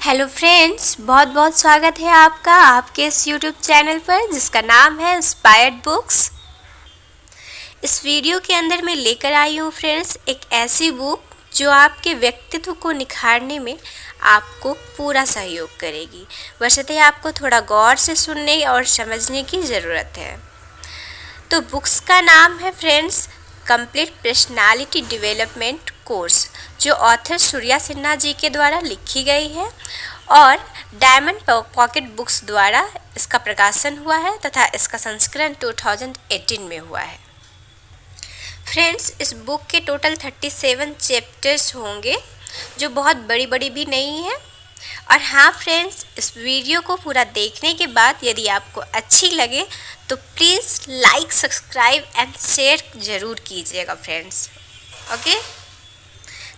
Hello friends, बहुत बहुत स्वागत है आपका आपके इस यूट्यूब चैनल पर जिसका नाम है इंस्पायर्ड बुक्स। इस वीडियो के अंदर मैं लेकर आई हूँ फ्रेंड्स एक ऐसी बुक जो आपके व्यक्तित्व को निखारने में आपको पूरा सहयोग करेगी। वैसे आपको थोड़ा गौर से सुनने और समझने की ज़रूरत है। तो बुक्स का नाम है friends complete personality development course, जो ऑथर सूर्या सिन्हा जी के द्वारा लिखी गई है और डायमंड पॉकेट बुक्स द्वारा इसका प्रकाशन हुआ है तथा इसका संस्करण 2018 में हुआ है। फ्रेंड्स, इस बुक के टोटल 37 चैप्टर्स होंगे जो बहुत बड़ी बड़ी भी नहीं है। और हाँ फ्रेंड्स, इस वीडियो को पूरा देखने के बाद यदि आपको अच्छी लगे तो please like, subscribe and share ज़रूर कीजिएगा फ्रेंड्स। ओके,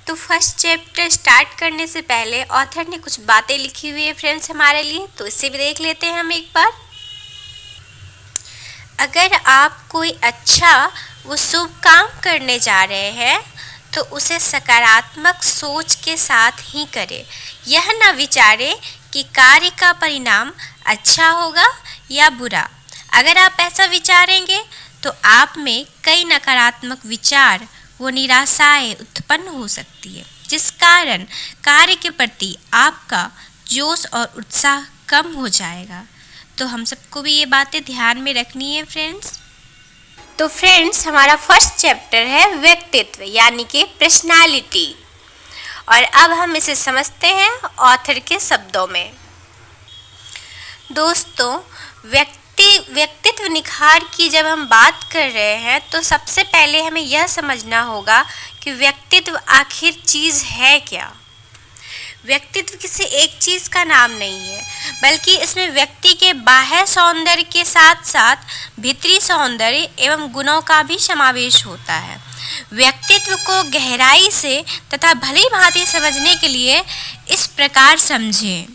तो फर्स्ट चैप्टर स्टार्ट करने से पहले ऑथर ने कुछ बातें लिखी हुई है फ्रेंड्स हमारे लिए, तो इसे भी देख लेते हैं हम एक बार। अगर आप कोई अच्छा व शुभ काम करने जा रहे हैं तो उसे सकारात्मक सोच के साथ ही करें। यह न विचारें कि कार्य का परिणाम अच्छा होगा या बुरा। अगर आप ऐसा विचारेंगे तो आप में कई नकारात्मक विचार व निराशाएं उत्पन्न हो सकती है, जिस कारण कार्य के प्रति आपका जोश और उत्साह कम हो जाएगा। तो हम सबको भी ये बातें ध्यान में रखनी है फ्रेंड्स। तो फ्रेंड्स, हमारा फर्स्ट चैप्टर है व्यक्तित्व यानी कि पर्सनालिटी, और अब हम इसे समझते हैं ऑथर के शब्दों में। दोस्तों, व्यक्तित्व निखार की जब हम बात कर रहे हैं तो सबसे पहले हमें यह समझना होगा कि व्यक्तित्व आखिर चीज़ है क्या। व्यक्तित्व किसी एक चीज़ का नाम नहीं है, बल्कि इसमें व्यक्ति के बाह्य सौंदर्य के साथ साथ भीतरी सौंदर्य एवं गुणों का भी समावेश होता है। व्यक्तित्व को गहराई से तथा भली भांति समझने के लिए इस प्रकार समझें।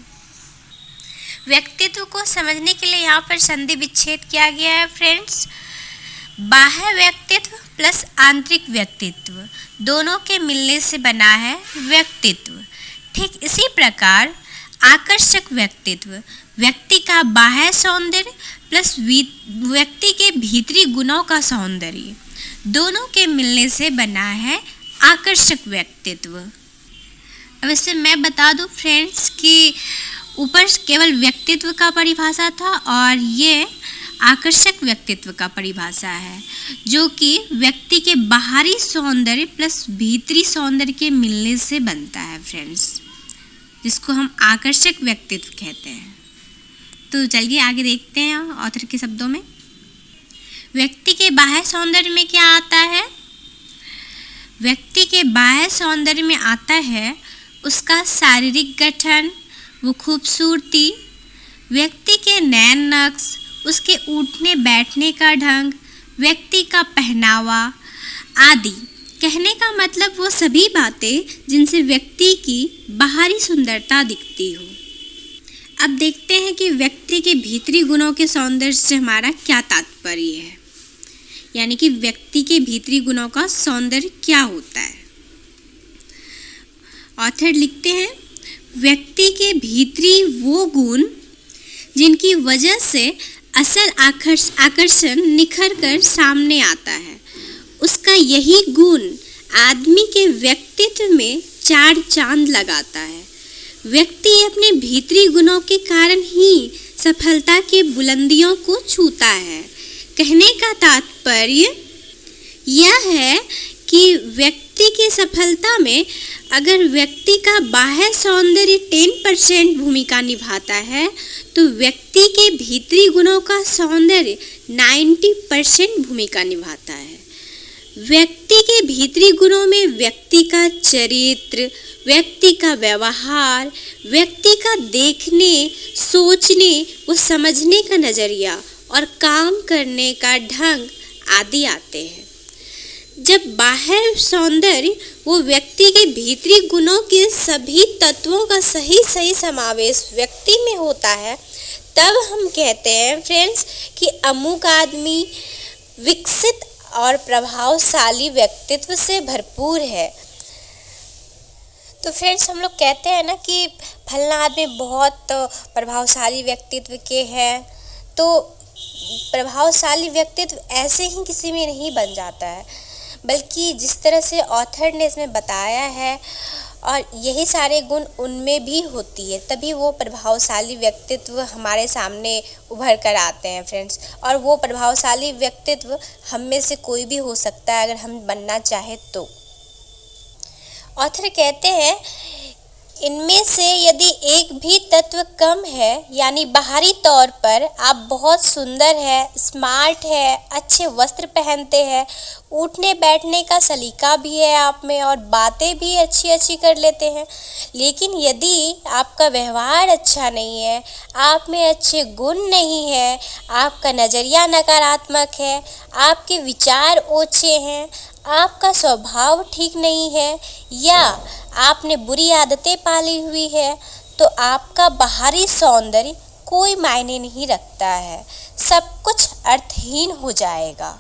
व्यक्तित्व को समझने के लिए यहाँ पर संधि विच्छेद किया गया है फ्रेंड्स। बाह्य व्यक्तित्व प्लस आंतरिक व्यक्तित्व दोनों के मिलने से बना है व्यक्तित्व। ठीक इसी प्रकार आकर्षक व्यक्तित्व व्यक्ति का बाह्य सौंदर्य प्लस व्यक्ति के भीतरी गुणों का सौंदर्य दोनों के मिलने से बना है आकर्षक व्यक्तित्व। अब इससे मैं बता दूं फ्रेंड्स कि ऊपर केवल व्यक्तित्व का परिभाषा था और ये आकर्षक व्यक्तित्व का परिभाषा है, जो कि व्यक्ति के बाहरी सौंदर्य प्लस भीतरी सौंदर्य के मिलने से बनता है फ्रेंड्स, जिसको हम आकर्षक व्यक्तित्व कहते हैं। तो चलिए आगे देखते हैं ऑथर के शब्दों में। व्यक्ति के बाह्य सौंदर्य में क्या आता है? व्यक्ति के बाह्य सौंदर्य में आता है उसका शारीरिक गठन, वो खूबसूरती, व्यक्ति के नैन नक्श, उसके उठने बैठने का ढंग, व्यक्ति का पहनावा आदि। कहने का मतलब वो सभी बातें जिनसे व्यक्ति की बाहरी सुंदरता दिखती हो। अब देखते हैं कि व्यक्ति के भीतरी गुणों के सौंदर्य से हमारा क्या तात्पर्य है, यानी कि व्यक्ति के भीतरी गुणों का सौंदर्य क्या होता है। ऑथर लिखते हैं, व्यक्ति के भीतरी वो गुण जिनकी वजह से असल आकर्षण निखर कर सामने आता है, उसका यही गुण आदमी के व्यक्तित्व में चार चांद लगाता है। व्यक्ति अपने भीतरी गुणों के कारण ही सफलता के बुलंदियों को छूता है। कहने का तात्पर्य यह है कि व्यक्ति की सफलता में अगर व्यक्ति का बाह्य सौंदर्य 10% भूमिका निभाता है तो व्यक्ति के भीतरी गुणों का सौंदर्य 90% भूमिका निभाता है। व्यक्ति के भीतरी गुणों में व्यक्ति का चरित्र, व्यक्ति का व्यवहार, व्यक्ति का देखने, सोचने व समझने का नज़रिया और काम करने का ढंग आदि आते हैं। जब बाह्य सौंदर्य वो व्यक्ति के भीतरी गुणों के सभी तत्वों का सही समावेश व्यक्ति में होता है, तब हम कहते हैं फ्रेंड्स कि अमुक आदमी विकसित और प्रभावशाली व्यक्तित्व से भरपूर है। तो फ्रेंड्स, हम लोग कहते हैं ना कि फलना आदमी बहुत प्रभावशाली व्यक्तित्व के हैं, तो प्रभावशाली व्यक्तित्व ऐसे ही किसी में नहीं बन जाता है, बल्कि जिस तरह से ऑथर ने इसमें बताया है और यही सारे गुण उनमें भी होती है, तभी वो प्रभावशाली व्यक्तित्व हमारे सामने उभर कर आते हैं फ्रेंड्स। और वो प्रभावशाली व्यक्तित्व हम में से कोई भी हो सकता है अगर हम बनना चाहे तो। ऑथर कहते हैं, इनमें से यदि एक भी तत्व कम है, यानी बाहरी तौर पर आप बहुत सुंदर है, स्मार्ट है, अच्छे वस्त्र पहनते हैं, उठने बैठने का सलीका भी है आप में और बातें भी अच्छी अच्छी कर लेते हैं, लेकिन यदि आपका व्यवहार अच्छा नहीं है, आप में अच्छे गुण नहीं है, आपका नज़रिया नकारात्मक है, आपके विचार ओछे हैं, आपका स्वभाव ठीक नहीं है, या आपने बुरी आदतें पाली हुई है, तो आपका बाहरी सौंदर्य कोई मायने नहीं रखता है, सब कुछ अर्थहीन हो जाएगा।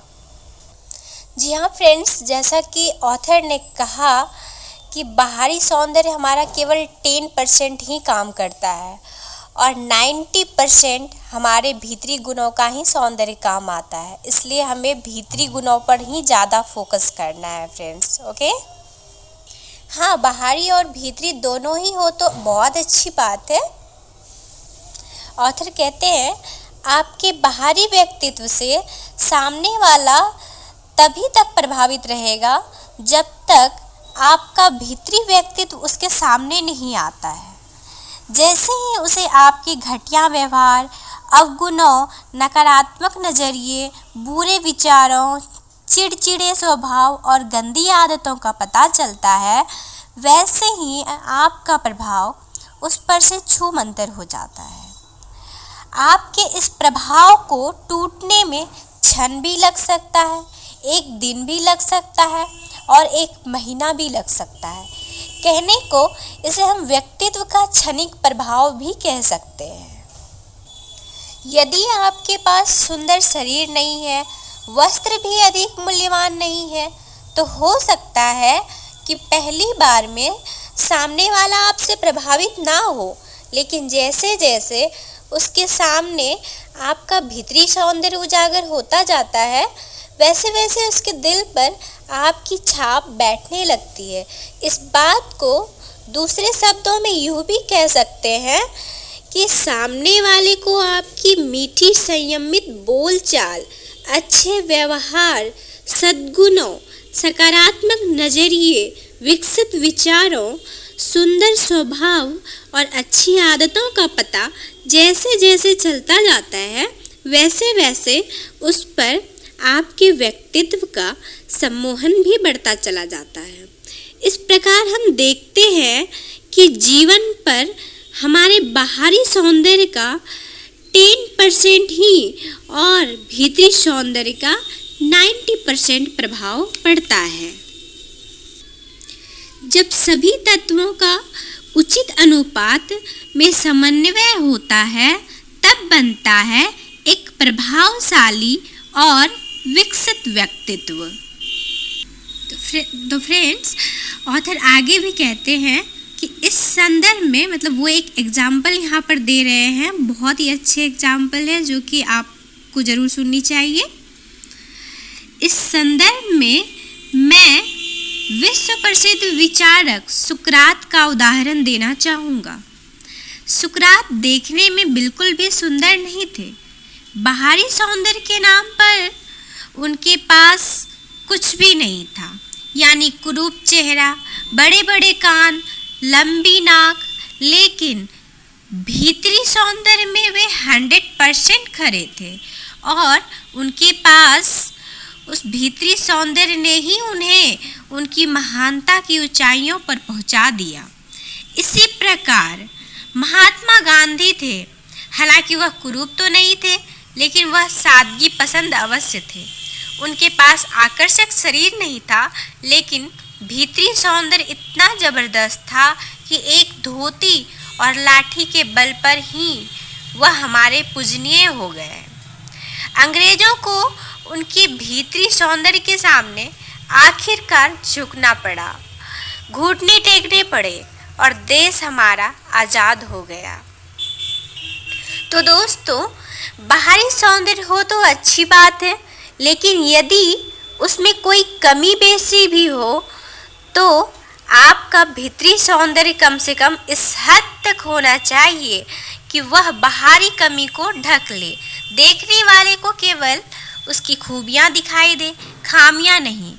जी हाँ फ्रेंड्स, जैसा कि ऑथर ने कहा कि बाहरी सौंदर्य हमारा केवल 10% ही काम करता है और 90% हमारे भीतरी गुणों का ही सौंदर्य काम आता है, इसलिए हमें भीतरी गुणों पर ही ज़्यादा फोकस करना है फ्रेंड्स। ओके, हाँ, बाहरी और भीतरी दोनों ही हो तो बहुत अच्छी बात है। ऑथर कहते हैं, आपके बाहरी व्यक्तित्व से सामने वाला तभी तक प्रभावित रहेगा जब तक आपका भीतरी व्यक्तित्व उसके सामने नहीं आता है। जैसे ही उसे आपके घटिया व्यवहार, अवगुणों, नकारात्मक नज़रिए, बुरे विचारों, चिड़चिड़े स्वभाव और गंदी आदतों का पता चलता है, वैसे ही आपका प्रभाव उस पर से छूमंतर हो जाता है। आपके इस प्रभाव को टूटने में क्षण भी लग सकता है, एक दिन भी लग सकता है और एक महीना भी लग सकता है। कहने को इसे हम व्यक्तित्व का क्षणिक प्रभाव भी कह सकते हैं। यदि आपके पास सुंदर शरीर नहीं है, वस्त्र भी अधिक मूल्यवान नहीं है, तो हो सकता है कि पहली बार में सामने वाला आपसे प्रभावित ना हो, लेकिन जैसे जैसे उसके सामने आपका भीतरी सौंदर्य उजागर होता जाता है, वैसे वैसे उसके दिल पर आपकी छाप बैठने लगती है। इस बात को दूसरे शब्दों में यूँ भी कह सकते हैं कि सामने वाले को आपकी मीठी संयमित बोलचाल, अच्छे व्यवहार, सद्गुणों, सकारात्मक नज़रिए, विकसित विचारों, सुंदर स्वभाव और अच्छी आदतों का पता जैसे जैसे चलता जाता है, वैसे वैसे उस पर आपके व्यक्तित्व का सम्मोहन भी बढ़ता चला जाता है। इस प्रकार हम देखते हैं कि जीवन पर हमारे बाहरी सौंदर्य का 10% ही और भीतरी सौंदर्य का 90% प्रभाव पड़ता है। जब सभी तत्वों का उचित अनुपात में समन्वय होता है, तब बनता है एक प्रभावशाली और विकसित व्यक्तित्व। तो फ्रेंड्स, ऑथर आगे भी कहते हैं कि इस संदर्भ में, मतलब वो एक एग्जाम्पल यहाँ पर दे रहे हैं, बहुत ही अच्छे एग्जाम्पल है जो कि आपको ज़रूर सुननी चाहिए। इस संदर्भ में मैं विश्व प्रसिद्ध विचारक सुकरात का उदाहरण देना चाहूँगा। सुकरात देखने में बिल्कुल भी सुंदर नहीं थे। बाहरी सौंदर्य के नाम पर उनके पास कुछ भी नहीं था, यानी कुरूप चेहरा, बड़े बड़े कान, लंबी नाक, लेकिन भीतरी सौंदर्य में वे 100% खरे थे और उनके पास उस भीतरी सौंदर्य ने ही उन्हें उनकी महानता की ऊंचाइयों पर पहुंचा दिया। इसी प्रकार महात्मा गांधी थे। हालांकि वह कुरूप तो नहीं थे, लेकिन वह सादगी पसंद अवश्य थे। उनके पास आकर्षक शरीर नहीं था, लेकिन भीतरी सौंदर्य इतना ज़बरदस्त था कि एक धोती और लाठी के बल पर ही वह हमारे पूजनीय हो गए। अंग्रेज़ों को उनके भीतरी सौंदर्य के सामने आखिरकार झुकना पड़ा, घुटने टेकने पड़े और देश हमारा आज़ाद हो गया। तो दोस्तों, बाहरी सौंदर्य हो तो अच्छी बात है, लेकिन यदि उसमें कोई कमी बेसी भी हो तो आपका भीतरी सौंदर्य कम से कम इस हद तक होना चाहिए कि वह बाहरी कमी को ढक ले, देखने वाले को केवल उसकी खूबियाँ दिखाई दे, खामियाँ नहीं।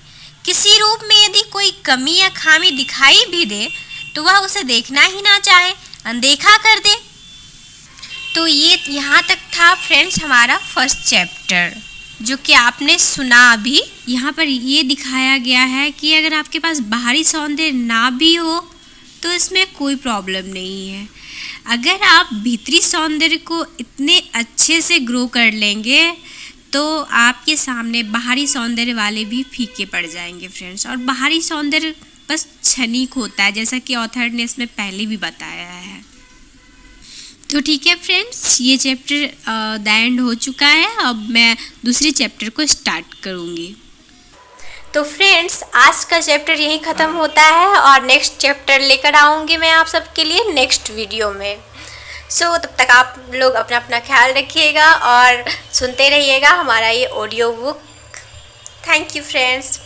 किसी रूप में यदि कोई कमी या खामी दिखाई भी दे तो वह उसे देखना ही ना चाहे, अनदेखा कर दे। तो ये यहाँ तक था फ्रेंड्स हमारा फर्स्ट चैप्टर, जो कि आपने सुना अभी। यहाँ पर ये दिखाया गया है कि अगर आपके पास बाहरी सौंदर्य ना भी हो तो इसमें कोई प्रॉब्लम नहीं है। अगर आप भीतरी सौंदर्य को इतने अच्छे से ग्रो कर लेंगे तो आपके सामने बाहरी सौंदर्य वाले भी फीके पड़ जाएंगे फ्रेंड्स। और बाहरी सौंदर्य बस क्षणिक होता है, जैसा कि ऑथर ने इसमें पहले भी बताया है। तो ठीक है फ्रेंड्स, ये चैप्टर द एंड हो चुका है। अब मैं दूसरे चैप्टर को स्टार्ट करूँगी। तो फ्रेंड्स, आज का चैप्टर यहीं ख़त्म होता है और नेक्स्ट चैप्टर लेकर आऊँगी मैं आप सबके लिए नेक्स्ट वीडियो में। तब तक आप लोग अपना अपना ख्याल रखिएगा और सुनते रहिएगा हमारा ये audio book. Thank you friends.